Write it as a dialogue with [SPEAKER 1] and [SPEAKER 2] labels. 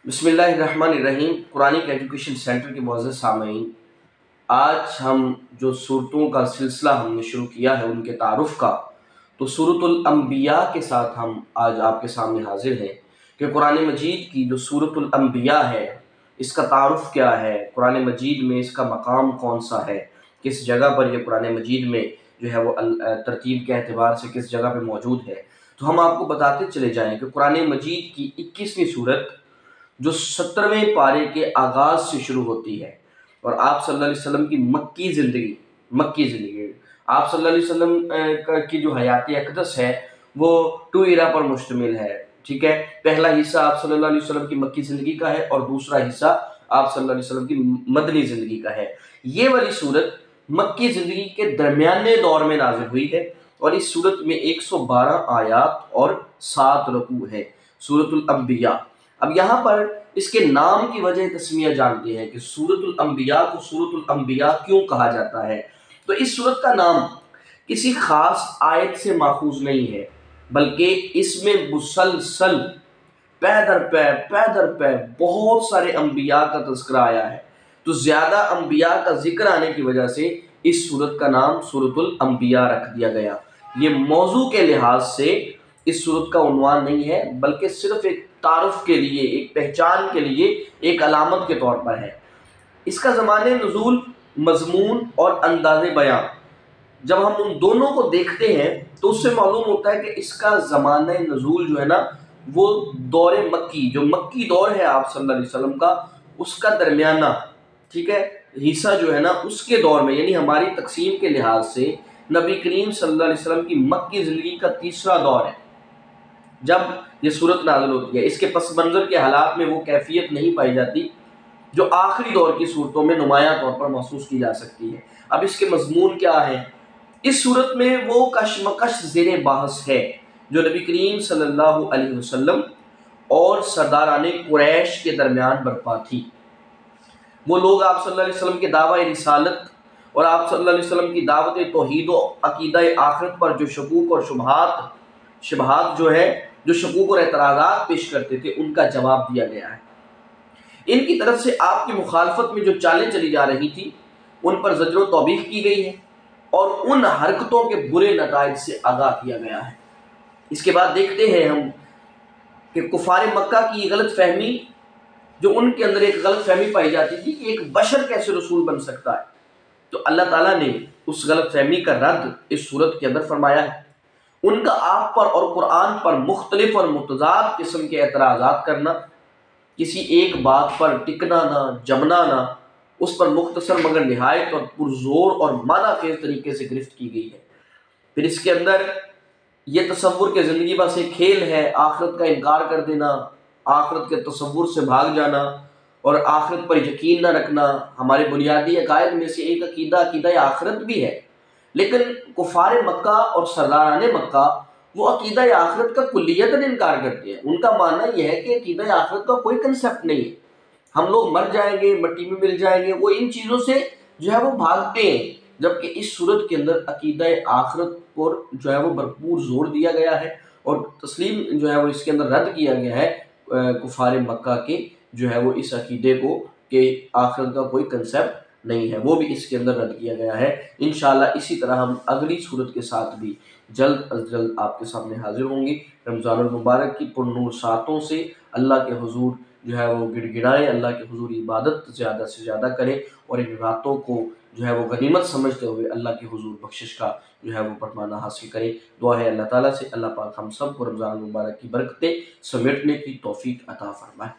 [SPEAKER 1] बिस्मिल्लाहिर्रहमानिर्रहीम। Quranic education centre के मुअज़्ज़ज़ सामईन, आज हम जो सूरतों का सिलसिला हमने शुरू किया है उनके तारुफ़ का, तो सूरतुल अंबिया के साथ हम आज आपके सामने हाजिर हैं कि कुरान मजीद की जो सूरतुल अंबिया है इसका तारुफ़ क्या है, कुरान मजीद में इसका मकाम कौन सा है, किस जगह पर यह कुरान मजीद में जो है वो तरतीब के एतबार से किस जगह पर मौजूद है। तो हम आपको बताते चले जाएँ कि कुरान मजीद की 21वीं सूरत जो 17वें पारे के आगाज़ से शुरू होती है और आप सल्लल्लाहु अलैहि वसल्लम की मक्की ज़िंदगी आप सल्लल्लाहु अलैहि वसल्लम की जो हयात अक़दस है वो 2 इरा पर मुश्तमिल है। ठीक है, पहला हिस्सा आप सल्लल्लाहु अलैहि वसल्लम की मक्की ज़िंदगी का है और दूसरा हिस्सा आप सल्लल्लाहु अलैहि वसल्लम की मदनी ज़िंदगी का है। ये वाली सूरत मक्की ज़िंदगी के दरमियाने दौर में नाज़िल हुई है और इस सूरत में 112 आयात और 7 रुकू है, सूरतुल अंबिया। अब यहाँ पर इसके नाम की वजह तस्मिया जानते हैं कि सूरतुल अंबिया को सूरतुल अंबिया क्यों कहा जाता है। तो इस सूरत का नाम किसी खास आयत से माखूज नहीं है, बल्कि इसमें मुसलसल पै दर पै बहुत सारे अंबिया का तज़किरा आया है। तो ज़्यादा अंबिया का जिक्र आने की वजह से इस सूरत का नाम सूरतुल अंबिया रख दिया गया। ये मौजू के लिहाज से इस सूरत का उन्वान नहीं है, बल्कि सिर्फ एक तारुफ के लिए, एक पहचान के लिए, एक अलामत के तौर पर है। इसका ज़माने नुज़ूल, मज़मून और अंदाज़े बयां जब हम उन दोनों को देखते हैं तो उससे मालूम होता है कि इसका ज़माने नुज़ूल जो है ना वो दौरे मक्की, जो मक्की दौर है आप सल्लल्लाहु अलैहि वसल्लम का, उसका दरमियाना, ठीक है, हिस्सा जो है ना उसके दौर में, यानी हमारी तकसीम के लिहाज से नबी करीम सल्लल्लाहु अलैहि वसल्लम की मक्की ज़िंदगी का तीसरा दौर है जब ये सूरत नाज़िल होती है। इसके पस मंज़र के हालात में वो कैफियत नहीं पाई जाती जो आखिरी दौर की सूरतों में नुमायां तौर पर महसूस की जा सकती है। अब इसके मज़मून क्या है? इस सूरत में वो कशमकश ज़ेरे बहस है जो नबी करीम सल्लल्लाहु अलैहि वसल्लम और सरदाराने कुरैश के दरमियान बरपा थी। वो लोग आप सल्लल्लाहु अलैहि वसल्लम के दावा रिसालत और आप सल्लल्लाहु अलैहि वसल्लम की दावत तौहीद और अकीदा आखिरत पर जो शकूक और शुबहात जो है, जो शकूक और एतराज़ात पेश करते थे, उनका जवाब दिया गया है। इनकी तरफ से आपकी मुखालफत में जो चालें चली जा रही थी उन पर ज़ज्र व तौबीख की गई है और उन हरकतों के बुरे नताइज से आगाह किया गया है। इसके बाद देखते हैं हम कि कुफार मक्का की गलत फहमी, जो उनके अंदर एक गलत फहमी पाई जाती थी कि एक बशर कैसे रसूल बन सकता है, तो अल्लाह ताला ने उस गलत फहमी का रद्द इस सूरत के अंदर फरमाया है। उनका आप पर और कुरान पर मुख्तलिफ और मुतज़ाद किस्म के एतराज़ात करना, किसी एक बात पर टिकना ना, जमना ना, उस पर मुख्तसर मगर निहायत और पुरज़ोर और माना खेज़ तरीके से गिरफ्त की गई है। फिर इसके अंदर ये तसव्वुर के ज़िंदगी बस एक खेल है, आखिरत का इनकार कर देना, आखिरत के तसव्वुर से भाग जाना और आखिरत पर यकीन न रखना। हमारे बुनियादी अकायद में से एक अकीदा आखिरत भी है, लेकिन कुफार मक्का और सरदाराने मक्का वो अकीदा आखिरत का कुल्लियतन इनकार करते हैं। उनका मानना यह है कि अकीदा आखिरत का कोई कंसेप्ट नहीं है, हम लोग मर जाएंगे, मिट्टी में मिल जाएंगे, वो इन चीज़ों से जो है वो भागते हैं। जबकि इस सूरत के अंदर अकीदा आखिरत पर जो है वो भरपूर जोर दिया गया है और तस्लीम जो है वो इसके अंदर रद्द किया गया है कुफार मक्का के जो है वो इस अकीदे को कि आखिरत का कोई कंसेप्ट नहीं है, वो भी इसके अंदर रद्द किया गया है। इंशाअल्लाह इसी तरह हम अगली सूरत के साथ भी जल्द अज जल्द आपके सामने हाजिर होंगे। रमज़ानुल मुबारक की पुरनूर सातों से अल्लाह के हुजूर जो है वो गिड़गिड़ाएँ, अल्लाह के हुजूर इबादत ज़्यादा से ज़्यादा करें और इन बातों को जो है वो गनीमत समझते हुए अल्लाह के हुजूर बख्शिश का जो है वो फरमाना हासिल करें। दुआ है अल्लाह ताला से, अल्लाह पाक हम सब को रमज़ान मुबारक की बरकतें समेटने की तौफीक अता फरमाए।